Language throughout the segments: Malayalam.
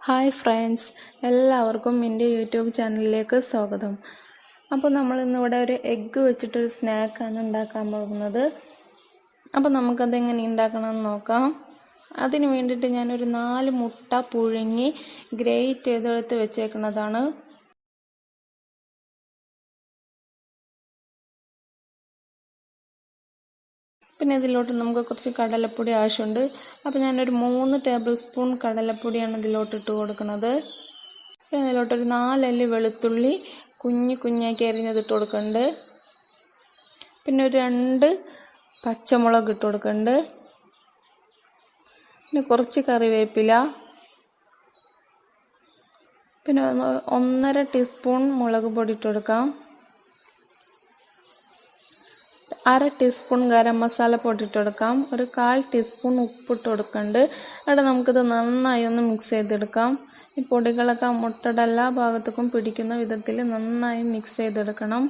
ഹായ് ഫ്രണ്ട്സ്, എല്ലാവർക്കും എൻ്റെ യൂട്യൂബ് ചാനലിലേക്ക് സ്വാഗതം. അപ്പോൾ നമ്മൾ ഇന്നിവിടെ ഒരു എഗ്ഗ് വെച്ചിട്ടൊരു സ്നാക്കാണ് ഉണ്ടാക്കാൻ പോകുന്നത്. അപ്പോൾ നമുക്കതെങ്ങനെ ഉണ്ടാക്കണമെന്ന് നോക്കാം. അതിന് വേണ്ടിയിട്ട് ഞാനൊരു 4 മുട്ട പുഴുങ്ങി ഗ്രേറ്റ് ചെയ്തെടുത്ത് വെച്ചേക്കുന്നതാണ്. പിന്നെ ഇതിലോട്ട് നമുക്ക് കുറച്ച് കടലപ്പൊടി ആവശ്യമുണ്ട്. അപ്പോൾ ഞാനൊരു 3 ടേബിൾ സ്പൂൺ കടലപ്പൊടിയാണ് ഇതിലോട്ട് ഇട്ട് കൊടുക്കുന്നത്. പിന്നെ ഇതിലോട്ടൊരു 4 അല്ലി വെളുത്തുള്ളി കുഞ്ഞാക്കി അരിഞ്ഞതിട്ട് കൊടുക്കുന്നുണ്ട്. പിന്നെ ഒരു 2 പച്ചമുളക് ഇട്ട് കൊടുക്കുന്നുണ്ട്. പിന്നെ കുറച്ച് കറിവേപ്പില, പിന്നെ 1.5 ടീസ്പൂൺ മുളക് പൊടി ഇട്ട് കൊടുക്കാം. 1/2 ടീസ്പൂൺ ഗരം മസാല പൊടി ഇട്ട് കൊടുക്കാം. ഒരു 1/4 ടീസ്പൂൺ ഉപ്പിട്ട് കൊടുക്കുന്നുണ്ട്. അവിടെ നമുക്കിത് നന്നായി ഒന്ന് മിക്സ് ചെയ്തെടുക്കാം. ഈ പൊടികളൊക്കെ മുട്ടയുടെ എല്ലാ ഭാഗത്തേക്കും പിടിക്കുന്ന വിധത്തിൽ നന്നായി മിക്സ് ചെയ്തെടുക്കണം.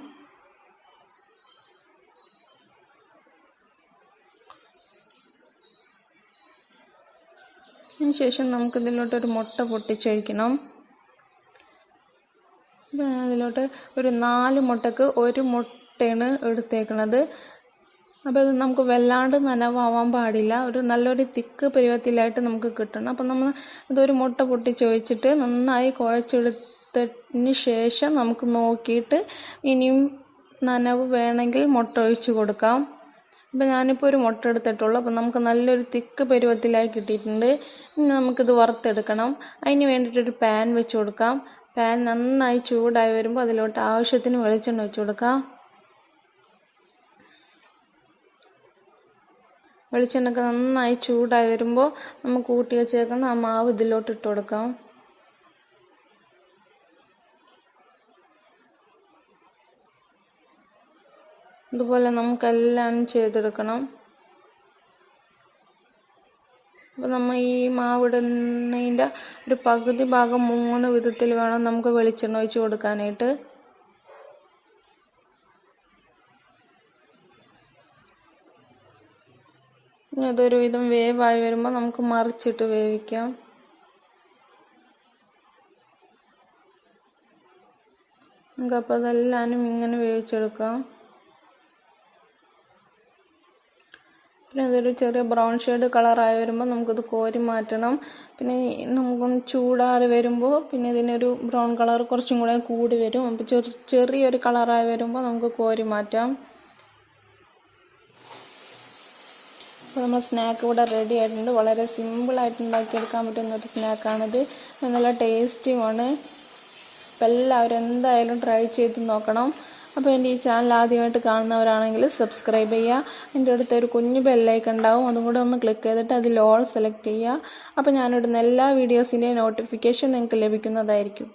അതിനുശേഷം നമുക്കിതിലോട്ടൊരു മുട്ട പൊട്ടിച്ചൊഴിക്കണം. അതിലോട്ട് ഒരു 4 മുട്ടക്ക് 1 മുട്ടയാണ് എടുത്തേക്കണത്. അപ്പോൾ ഇത് നമുക്ക് വല്ലാണ്ട് നനവാൻ പാടില്ല. ഒരു നല്ലൊരു തിക്ക് പരുവത്തിലായിട്ട് നമുക്ക് കിട്ടണം. അപ്പം നമ്മൾ ഇതൊരു മുട്ട പൊട്ടിച്ചൊഴിച്ചിട്ട് നന്നായി കുഴച്ചെടുത്തതിന് ശേഷം നമുക്ക് നോക്കിയിട്ട് ഇനിയും നനവ് വേണമെങ്കിൽ മുട്ട ഒഴിച്ച് കൊടുക്കാം. അപ്പോൾ ഞാനിപ്പോൾ ഒരു മുട്ട എടുത്തിട്ടുള്ളൂ. അപ്പോൾ നമുക്ക് നല്ലൊരു തിക്ക് പരുവത്തിലായി കിട്ടിയിട്ടുണ്ട്. ഇനി നമുക്കിത് വറുത്തെടുക്കണം. അതിന് വേണ്ടിയിട്ടൊരു പാൻ വെച്ച് കൊടുക്കാം. പാൻ നന്നായി ചൂടായി വരുമ്പോൾ അതിലോട്ട് ആവശ്യത്തിന് വെളിച്ചെണ്ണ ഒഴിച്ച് കൊടുക്കാം. വെളിച്ചെണ്ണയൊക്കെ നന്നായി ചൂടായി വരുമ്പോൾ നമുക്ക് കൂട്ടി വെച്ചേക്കുന്ന ആ മാവ് ഇതിലോട്ട് ഇട്ട് കൊടുക്കാം. ഇതുപോലെ നമുക്കെല്ലാം ചെയ്തെടുക്കണം. അപ്പോൾ നമ്മൾ ഈ മാവിടുന്നതിൻ്റെ ഒരു പകുതി ഭാഗം മുങ്ങുന്ന വിധത്തിൽ വേണം നമുക്ക് വെളിച്ചെണ്ണ ഒഴിച്ച് കൊടുക്കാനായിട്ട്. ഇതൊരു വിധം വേവായി വരുമ്പോൾ നമുക്ക് മറിച്ചിട്ട് വേവിക്കാം. നമുക്കപ്പോൾ അതെല്ലാനും ഇങ്ങനെ വേവിച്ചെടുക്കാം. പിന്നെ അതൊരു ചെറിയ ബ്രൗൺ ഷെയ്ഡ് കളറായി വരുമ്പോൾ നമുക്കത് കോരി മാറ്റണം. പിന്നെ നമുക്കൊന്ന് ചൂടാറി വരുമ്പോൾ പിന്നെ ഇതിനൊരു ബ്രൗൺ കളർ കുറച്ചും കൂടെ കൂടി വരും. അപ്പോൾ ചെറിയൊരു കളറായി വരുമ്പോൾ നമുക്ക് കോരി മാറ്റാം. അപ്പോൾ നമ്മൾ സ്നാക്ക് ഇവിടെ റെഡി ആയിട്ടുണ്ട്. വളരെ സിമ്പിളായിട്ട് ഉണ്ടാക്കിയെടുക്കാൻ പറ്റുന്നൊരു സ്നാക്കാണിത്. നല്ല ടേസ്റ്റിയുമാണ്. അപ്പോൾ എല്ലാവരും എന്തായാലും ട്രൈ ചെയ്ത് നോക്കണം. അപ്പോൾ എൻ്റെ ഈ ചാനൽ ആദ്യമായിട്ട് കാണുന്നവരാണെങ്കിൽ സബ്സ്ക്രൈബ് ചെയ്യുക. എൻ്റെ അടുത്ത് ഒരു കുഞ്ഞു ബെല്ലൈക്കൺ ഉണ്ടാവും, അതും കൂടെ ഒന്ന് ക്ലിക്ക് ചെയ്തിട്ട് അതിൽ ഓൾ സെലക്ട് ചെയ്യുക. അപ്പോൾ ഞാനിടുന്ന എല്ലാ വീഡിയോസിൻ്റെയും നോട്ടിഫിക്കേഷൻ നിങ്ങൾക്ക് ലഭിക്കുന്നതായിരിക്കും.